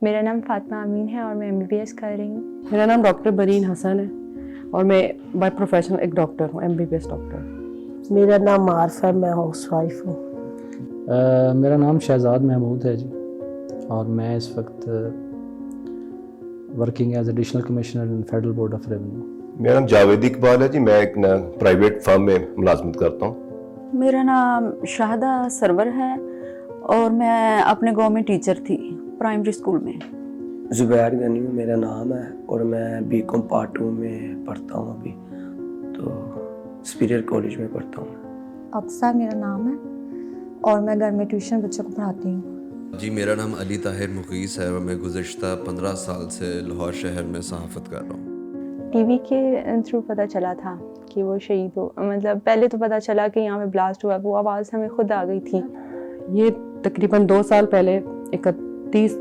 मेरा नाम फातिमा अमीन है और मैं MBBS कर रही हूँ। मेरा नाम डॉक्टर बरीन हसन है और मैं बाय प्रोफेशनल एक डॉक्टर हूँ, MBBS डॉक्टर। मेरा नाम आरफ है, मैं हाउसवाइफ हूँ। मेरा नाम शहजाद महमूद है जी, और मैं इस वक्त working as additional commissioner in Federal Board of Revenue. मेरा नाम जावेद इकबाल है जी, मैं एक प्राइवेट फर्म में मुलाजमत करता हूँ। मेरा नाम शाहदा सरवर है और मैं अपने गांव में टीचर थी, प्राइमरी स्कूल में। ज़ुबैर गनी मेरा नाम है और मैं बीकॉम पार्ट 2 में पढ़ता हूँ अभी, तो सुपीरियर कॉलेज में पढ़ता हूँ। अक्सा मेरा नाम है और मैं घर में ट्यूशन बच्चों को पढ़ाती हूँ। जी, मेरा नाम अली ताहिर मुगीस है और मैं गुज़श्ता 15 साल से लाहौर शहर में सहाफ़त कर रहा हूँ। टीवी के थ्रू पता चला था कि वो शहीद हो, मतलब पहले तो पता चला कि यहाँ पे ब्लास्ट हुआ, वो आवाज़ हमें खुद आ गई थी। ये तकरीबन 2 साल पहले 31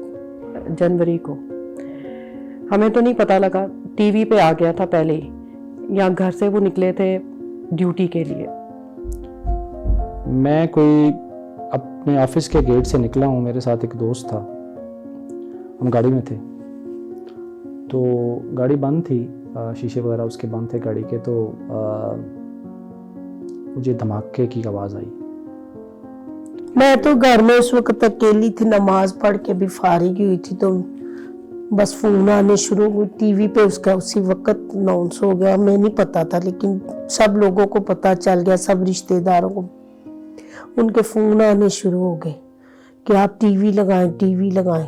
जनवरी को, हमें तो नहीं पता लगा, टीवी पे आ गया था पहले ही। यहाँ घर से वो निकले थे ड्यूटी के लिए। मैं कोई अपने ऑफिस के गेट से निकला हूँ, मेरे साथ एक दोस्त था, हम गाड़ी में थे, तो गाड़ी बंद थी, शीशे वगैरह उसके बंद थे गाड़ी के, तो मुझे धमाके की आवाज़ आई। मैं तो घर में उस वक्त अकेली थी, नमाज पढ़ के भी फारिग हुई थी, तो बस फोन आने शुरू हुए टीवी पे, उसका उसी वक्त अनाउंस हो गया। मैं नहीं पता था, लेकिन सब लोगों को पता चल गया, सब रिश्तेदारों को, उनके फोन आने शुरू हो गए कि आप टीवी लगाएं, टीवी लगाएं।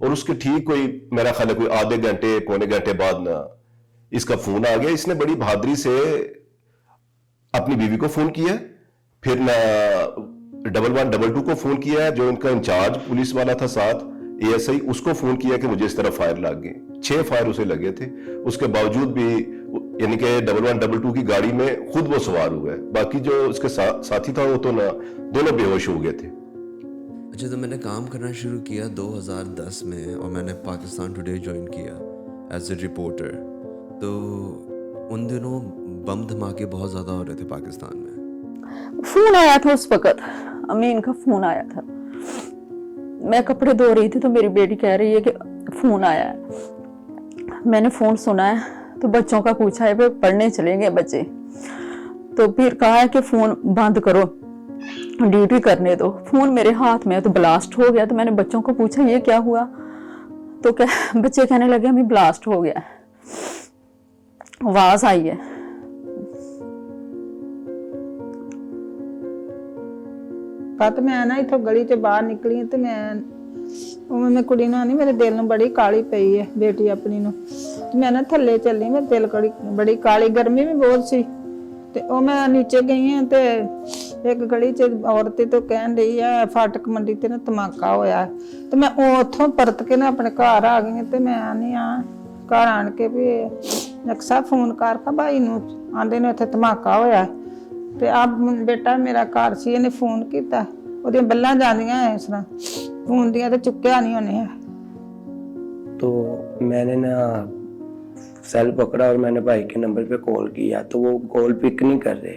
और उसके ठीक कोई मेरा ख्याल है कोई आधे घंटे पौने घंटे बाद ना इसका फोन आ गया। इसने बड़ी बहादुरी से अपनी बीवी को फोन किया, फिर ना 1122 को फोन किया, जो इनका इंचार्ज पुलिस वाला था साथ ASI, उसको फोन किया कि मुझे इस तरह फायर लग गए। 6 फायर उसे लगे थे, उसके बावजूद भी यानी कि 1122 की गाड़ी में खुद वो सवार हुआ है, बाकी जो उसके साथी था वो तो ना दोनों बेहोश हो गए थे। अच्छा, तो मैंने काम करना शुरू किया 2010 में और मैंने पाकिस्तान टुडे ज्वाइन किया एज ए रिपोर्टर। तो उन दिनों बम धमाके बहुत ज़्यादा हो रहे थे पाकिस्तान में। फ़ोन आया था उस वक़्त, अमीन का फ़ोन आया था। मैं कपड़े धो रही थी तो मेरी बेटी कह रही है कि फ़ोन आया है। मैंने फ़ोन सुना है तो बच्चों का पूछा है, वे पढ़ने चलेंगे बच्चे, तो फिर कहा है कि फ़ोन बंद करो, ड्यूटी करने दो। फ़ोन मेरे हाथ में तो ब्लास्ट हो गया। तो मैंने बच्चों को पूछा ये क्या हुआ, तो क्या बच्चे कहने लगे हमें ब्लास्ट हो गया, आवाज़ आई है। पत मैं ना इथों गली च बाहर निकली ते मैं कुड़ी नूं आनी मेरे दिल नूं बड़ी काली पई है, बेटी अपनी नूं। मैं ना थल्ले चली, मेरे दिल बड़ी काली, गर्मी भी बहुत सी, ते ओ मैं नीचे गई हां ते एक गली च औरत तो कहन रही है फाटक मंडी ते ना धमाका होया है। ते मैं उत्थों परत के ना अपने घर आ गई, ते मैं आनी घर आन के भी अक्सा फोन कर भाई नूं, आंदे ने उत्थे धमाका होया है। ते आप बेटा मेरा घर सी, इन्हें फोन किया, ओदियां बल्लां जांदियां है इस तरह फोन दियां, ते चुक्या नहीं उन्हें। तो मैंने ना सेल पकड़ा और मैंने भाई के नंबर पे कॉल किया, तो वो कॉल पिक नहीं कर रहे।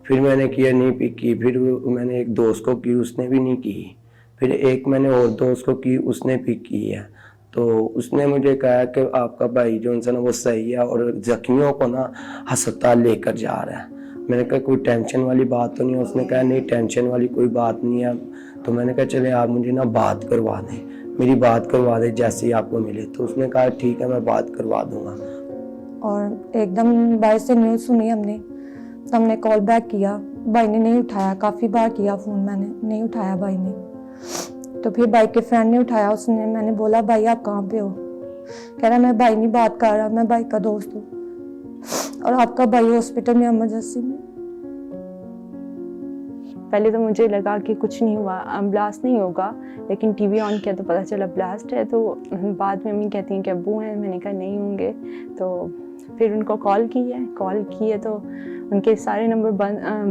फिर मैंने किया, नहीं पिक की। फिर मैंने एक दोस्त को की, उसने भी नहीं की। फिर एक मैंने और दोस्त को की, उसने पिक की है। तो उसने मुझे कहा कि आपका भाई जो है ना वो सही है और जख्मियों को ना अस्पताल लेकर जा रहा है। मैंने कहा कोई टेंशन वाली बात तो नहीं है? उसने कहा नहीं टेंशन वाली कोई बात नहीं है। तो मैंने कहा चले आप मुझे ना बात करवा दें, मेरी बात करवा दें जैसे ही आपको मिले। तो उसने कहा ठीक है मैं बात करवा दूंगा। और एकदम भाई से न्यूज़ सुनी हमने, तो हमने कॉल बैक किया, भाई ने नहीं उठाया। काफ़ी बार किया फ़ोन मैंने, नहीं उठाया भाई ने। तो फिर भाई के फ्रेंड ने उठाया, उसने, मैंने बोला भाई आप कहाँ पे हो? कह रहा मैं भाई नहीं बात कर रहा, मैं भाई का दोस्त हूँ और आपका भाई हॉस्पिटल में इमरजेंसी में। पहले तो मुझे लगा कि कुछ नहीं हुआ, ब्लास्ट नहीं होगा, लेकिन टीवी ऑन किया तो पता चला ब्लास्ट है। तो बाद में मम्मी कहती हैं कि अब्बू हैं, मैंने कहा नहीं होंगे। तो फिर उनको कॉल की है तो उनके सारे नंबर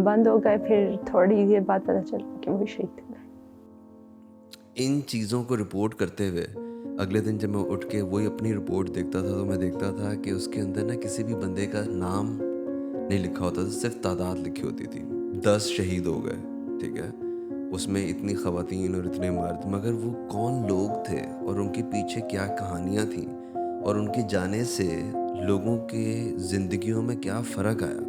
बंद हो गए। फिर थोड़ी देर बाद पता चला कि वो शहीद हो गए। इन चीज़ों को रिपोर्ट करते हुए अगले दिन जब मैं उठ के वही अपनी रिपोर्ट देखता था, तो मैं देखता था कि उसके अंदर ना किसी भी बंदे का नाम नहीं लिखा होता था, सिर्फ तादाद लिखी होती थी। 10 शहीद हो गए, ठीक है। उसमें इतनी ख़वातीन और इतने मर्द, मगर वो कौन लोग थे और उनके पीछे क्या कहानियाँ थीं और उनके जाने से लोगों के ज़िंदगियों में क्या फ़र्क आया।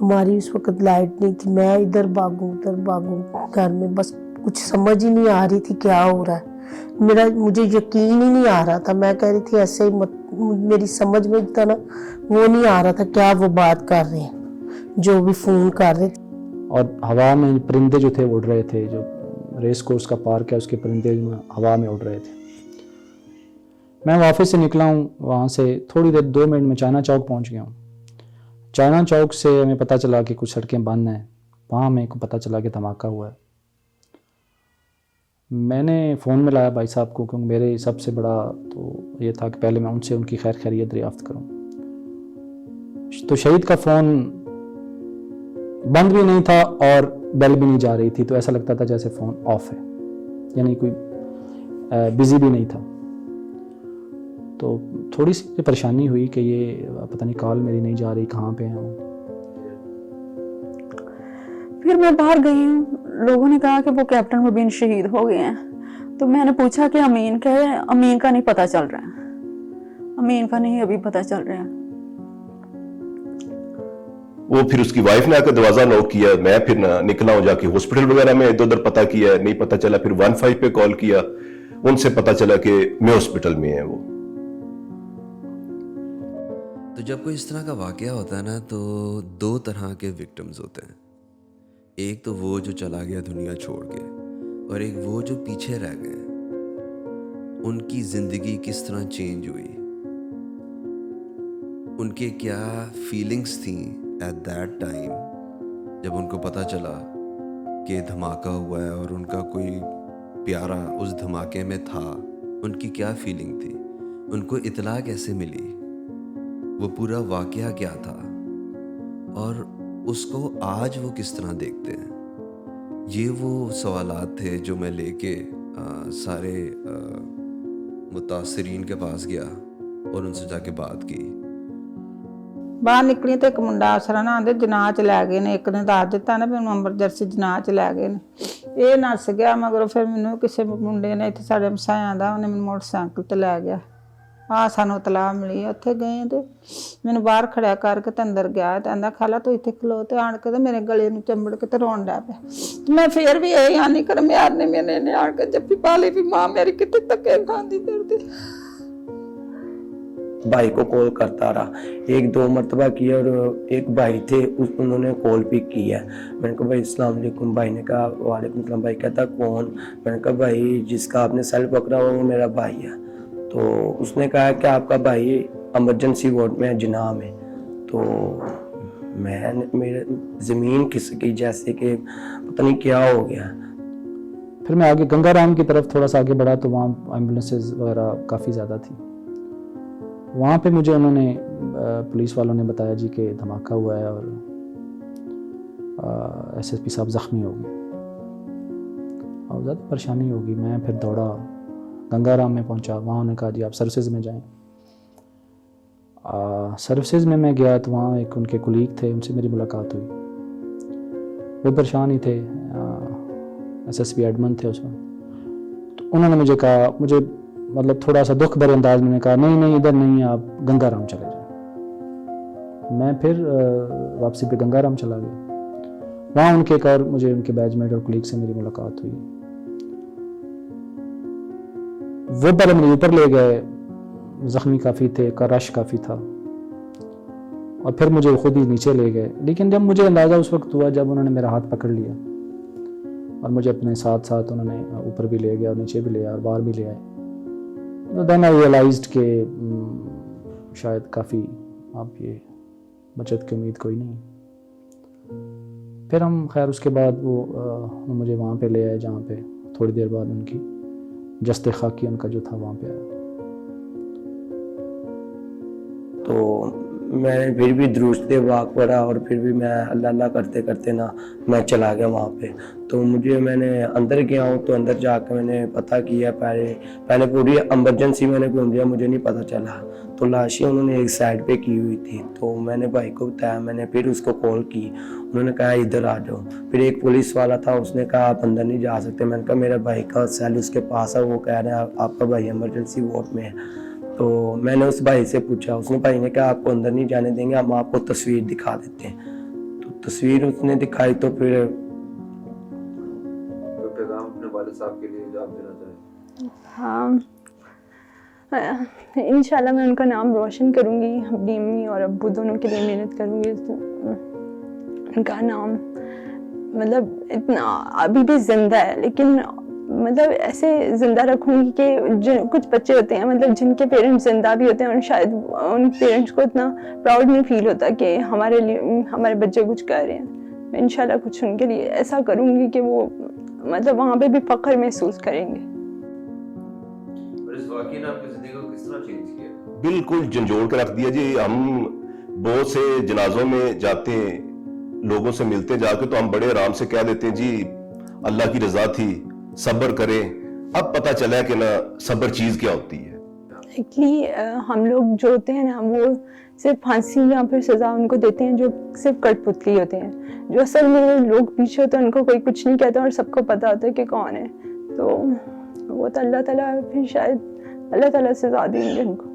हमारी उस वक्त लाइट नहीं थी, मैं इधर भागूं उधर भागूं घर में, बस कुछ समझ ही नहीं आ रही थी क्या हो रहा है। मुझे यकीन ही नहीं आ रहा था। मैं कह रही थी ऐसे ही मत, मेरी समझ में था ना, वो नहीं आ रहा था क्या वो बात कर रहे हैं, जो भी फोन कर रहे थे। और हवा में परिंदे जो थे उड़ रहे थे, जो रेस कोर्स का पार्क है उसके परिंदे हवा में उड़ रहे थे। मैं ऑफिस से निकला हूँ, वहाँ से थोड़ी देर 2 मिनट में चाइना चौक पहुँच गया हूँ। चाइना चौक से हमें पता चला कि कुछ सड़कें बंद हैं, वहाँ मेरे को पता चला कि धमाका हुआ है। मैंने फ़ोन में लाया भाई साहब को, क्योंकि मेरे सबसे बड़ा तो ये था कि पहले मैं उनसे उनकी खैर खैरियत दरियाफ्त करूँ। तो शहीद का फ़ोन बंद भी नहीं था और बेल भी नहीं जा रही थी, तो ऐसा लगता था जैसे फ़ोन ऑफ है, यानी कोई बिज़ी भी नहीं था। तो थोड़ी सी परेशानी हुई कि ये पता नहीं कॉल मेरी नहीं जा रही, कहाँ पे हैं। फिर मैं बाहर गई हूँ, लोगों ने कहा कि वो कैप्टन मुबीन शहीद हो गए हैं। तो मैंने पूछा कि अमीन क्या है, अमीन का नहीं पता चल रहा है, अमीन का नहीं अभी पता चल रहा है। वो फिर उसकी वाइफ ने आकर दरवाजा नॉक किया, मैं फिर निकला हूं, जाके हॉस्पिटल वगैरह में इधर उधर पता किया, नहीं पता चला। फिर 15 पे कॉल किया, उनसे पता चला कि मैं हॉस्पिटल में है वो। तो जब कोई इस तरह का वाकया होता है ना, तो 2 तरह के विक्टिम्स होते हैं। एक तो वो जो चला गया दुनिया छोड़ के, और एक वो जो पीछे रह गए। उनकी ज़िंदगी किस तरह चेंज हुई, उनके क्या फीलिंग्स थी एट दैट टाइम जब उनको पता चला कि धमाका हुआ है और उनका कोई प्यारा उस धमाके में था। उनकी क्या फीलिंग थी, उनको इतला कैसे मिली, वो पूरा वाकया क्या था, और उसको आज वो किस तरह देखते हैं। ये वो सवालात थे जो मैं लेके सारे मुतासरीन के पास गया और उनसे जाके बात की। ਬਾਹਰ ਨਿਕਲੀ ਤੇ ਇੱਕ ਮੁੰਡਾ ਆਸਰਾ ਨਾ ਆਂਦੇ ਜਨਾਹ ਚ ਲੈ ਗਏ ਨੇ, ਇੱਕ ਨੇ ਦੱਸ ਦਿੱਤਾ ਨਾ ਵੀ ਮੈਨੂੰ ਅੰਮ੍ਰਿਤਸਰ ਜਨਾਹ ਚ ਲੈ ਗਏ ਨੇ। ਇਹ ਨੱਸ ਗਿਆ ਮਗਰੋਂ, ਫਿਰ ਮੈਨੂੰ ਕਿਸੇ ਮੁੰਡੇ ਨੇ ਇੱਥੇ ਸਾਡੇ ਮਸਾਇਆਂ ਦਾ, ਉਹਨੇ ਮੈਨੂੰ ਮੋਟਰਸਾਈਕਲ ਤੇ ਲੈ ਗਿਆ। ਆ ਸਾਨੂੰ ਇਤਲਾਹ ਮਿਲੀ, ਉੱਥੇ ਗਏ ਤੇ ਮੈਨੂੰ ਬਾਹਰ ਖੜਿਆ ਕਰਕੇ ਤੇ ਅੰਦਰ ਗਿਆ ਤੇ ਆਂਦਾ ਖਾਲਾ ਤੂੰ ਇੱਥੇ ਖਲੋ, ਤੇ ਆਣ ਕੇ ਤੇ ਮੇਰੇ ਗਲੇ ਨੂੰ ਚੰਬੜ ਕੇ ਤੇ ਰੋਣ ਲੱਗ ਪਿਆ। ਤੇ ਮੈਂ ਫੇਰ ਵੀ ਇਹ ਆਨੀ ਕਰ ਮਿਆਰ ਨੇ ਮੈਨੇ ਆਣ ਕੇ ਜੱਫੀ ਪਾ ਲਈ ਵੀ ਮਾਂ ਮੇਰੀ ਕਿਤੇ ਧੱਕੇ ਖਾਂਦੀ ਫਿਰਦੀ। भाई को कॉल करता रहा, 1-2 मरतबा किया, और एक भाई थे उन्होंने कॉल पिक किया। मैंने कहा भाई अस्सलाम वालेकुम। भाई ने कहा वालेकुम सलाम। भाई कहता कौन? मैंने कहा भाई जिसका आपने सेल पकड़ा वो मेरा भाई है। तो उसने कहा कि आपका भाई एमरजेंसी वार्ड में है जिनाह में। तो मेरे ज़मीन खिसकी जैसे कि पता नहीं क्या हो गया। फिर मैं आगे गंगाराम की तरफ थोड़ा सा आगे बढ़ा, तो वहाँ एम्बुलेंसेज वगैरह काफ़ी ज़्यादा थी। वहाँ पे मुझे उन्होंने पुलिस वालों ने बताया जी कि धमाका हुआ है और एसएसपी साहब ज़ख्मी हो गए और ज़्यादा परेशानी होगी। मैं फिर दौड़ा, गंगाराम में पहुँचा। वहाँ उन्होंने कहा जी आप सर्विसेज में जाएं। सर्विसेज में मैं गया तो वहाँ एक उनके कुलीग थे, उनसे मेरी मुलाकात हुई। वो परेशान ही थे, एसएसपी एडमन थे उसमें। तो उन्होंने मुझे कहा, मुझे मतलब थोड़ा सा दुख भरे अंदाज में कहा नहीं इधर नहीं, आप गंगाराम चले जाए। मैं फिर वापसी पे गंगाराम चला गया। वहाँ उनके एक और मुझे उनके बैचमेट और कुलीग से मेरी मुलाकात हुई। वो पहले मुझे ऊपर ले गए, जख्मी काफ़ी थे, का रश काफ़ी था, और फिर मुझे खुद ही नीचे ले गए। लेकिन जब मुझे अंदाज़ा उस वक्त हुआ जब उन्होंने मेरा हाथ पकड़ लिया और मुझे अपने साथ साथ उन्होंने ऊपर भी ले गया और नीचे भी ले आया और बाहर भी ले आए, तो देन आई रियलाइज्ड कि शायद काफ़ी आप ये बचत की उम्मीद कोई नहीं। फिर हम खैर उसके बाद वो मुझे वहाँ पे ले आए जहाँ पे थोड़ी देर बाद उनकी जस्ते खाकी उनका जो था वहाँ पे आया। तो मैंने फिर भी दुरुस्त वाक़ पढ़ा और फिर भी मैं अल्लाह अल्लाह करते करते ना मैं चला गया वहाँ पे। तो मैंने अंदर गया हूँ, तो अंदर जाकर मैंने पता किया, पहले पूरी एमरजेंसी मैंने घूम लिया, मुझे नहीं पता चला। तो लाशें उन्होंने एक साइड पे की हुई थी। तो मैंने भाई को बताया, मैंने फिर उसको कॉल की, उन्होंने कहा इधर आ जाओ। फिर एक पुलिस वाला था, उसने कहा आप अंदर नहीं जा सकते। मैंने कहा मेरा भाई का सेल उसके पास है, वो कह रहे हैं आपका भाई इमरजेंसी वार्ड में है। तो मैंने उस भाई से पूछा, उसने भाई ने कहा आपको अंदर नहीं जाने देंगे, हम आपको तस्वीर दिखा देते हैं। तो तस्वीर उसने दिखाई तो फिर पैगाम अपने वालिद साहब के लिए जो आप देना चाहें? हाँ, इंशाल्लाह मैं उनका नाम रोशन करूँगी, अपनी अम्मी और अब्बू दोनों के लिए मेहनत करूँगी। तो उनका नाम मतलब इतना अभी भी ज़िंदा है, लेकिन मतलब ऐसे ज़िंदा रखूँगी कि जो कुछ बच्चे होते हैं मतलब जिनके पेरेंट्स ज़िंदा भी होते हैं और शायद उन पेरेंट्स को इतना प्राउड नहीं फील होता कि हमारे लिए हमारे बच्चे कुछ कर रहे हैं। मैं इंशाल्लाह कुछ उनके लिए ऐसा करूँगी कि वो मतलब वहाँ पे भी फ़ख्र महसूस करेंगे। और इस वाक़ये ने आपकी ज़िंदगी को किस तरह चेंज किया? बिल्कुल झंझोड़ के रख दिया जी। हम बहुत से जनाजों में जाते हैं, लोगों से मिलते जाके तो हम बड़े आराम से कह देते हैं जी अल्लाह की रजा थी, सब्र करें। अब पता चला कि ना सब्र चीज़ क्या होती है। एक्चुअली हम लोग जो होते हैं ना वो सिर्फ फांसी या फिर सज़ा उनको देते हैं जो सिर्फ कठपुतली होते हैं। जो असल में लोग पीछे होते हैं उनको कोई कुछ नहीं कहता और सबको पता होता है कि कौन है। तो वो तो अल्लाह ताला फिर शायद अल्लाह ताला सज़ा देंगे उनको।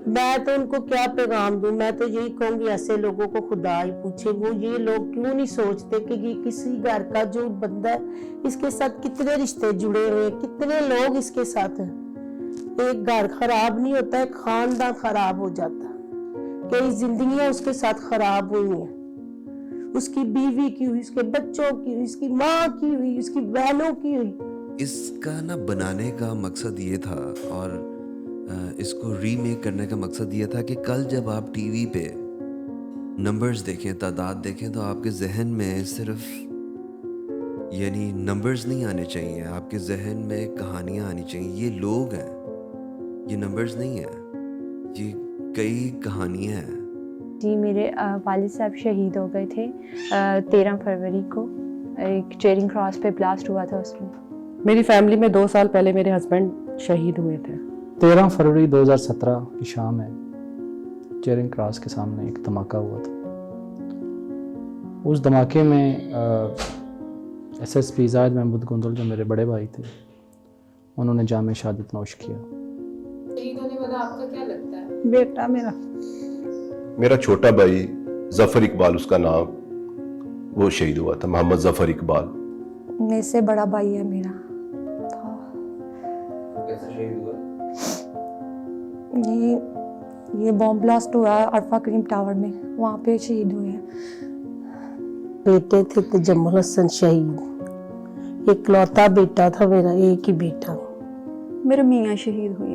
मैं तो उनको क्या पैगाम दूं, मैं तो यही कहूंगी ऐसे लोगों को खुदा ही पूछे, वो ये लोग क्यों नहीं सोचते कि ये किसी घर का जो बंदा है इसके साथ कितने रिश्ते जुड़े हुए हैं, कितने लोग इसके साथ हैं। एक घर खराब नहीं होता है, खानदान खराब हो जाता है। कई जिंदगियां उसके साथ खराब हुई हैं, उसकी बीवी की हुई, उसके बच्चों की हुई, उसकी माँ की हुई, उसकी बहनों की हुई। इसका ना बनाने का मकसद ये था और इसको रीमेक करने का मकसद ये था कि कल जब आप टीवी पे नंबर्स देखें, तादाद देखें, तो आपके जहन में सिर्फ यानी नंबर्स नहीं आने चाहिए, आपके जहन में कहानियाँ आनी चाहिए। ये लोग हैं, ये नंबर्स नहीं है, ये कई कहानियाँ हैं। जी मेरे वालिद साहब शहीद हो गए थे 13 फरवरी को, एक चेरिंग क्रॉस पे ब्लास्ट हुआ था उसमें। मेरी फैमिली में 2 साल पहले मेरे हस्बैंड शहीद हुए थे। 13 फरवरी 2017 की शाम है, चेरिंग क्रॉस के सामने एक धमाका हुआ था। उस धमाके में SSP ज़ाहिद महमूद गोंदल जो मेरे बड़े भाई थे, उन्होंने जामे शहादत नोश किया। शहीद होने वाला आपका क्या लगता है? बेटा मेरा छोटा भाई जफर इकबाल उसका नाम, वो शहीद हुआ था, मोहम्मद जफर इकबाल। मेरे से बड़ा भाई है मेरा। कैसे शहीद हुआ? ये बॉम्ब ब्लास्ट हुआ है अरफा करीम टावर में, वहाँ पे शहीद हुए हैं। बेटे थे तो जम्मल हसन शहीद, इकलौता बेटा था मेरा, एक ही बेटा। मेरे मियाँ शहीद हुए,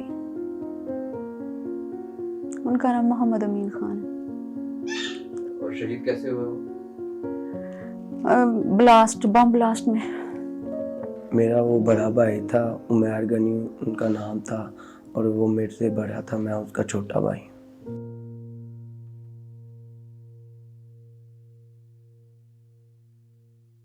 उनका नाम मोहम्मद अमीन खान है। और शहीद कैसे हुए वो? बम ब्लास्ट में। मेरा वो बड़ा भाई था, उमैर गनी उनका नाम था, और वो मेरे से बड़ा था, मैं उसका छोटा भाई।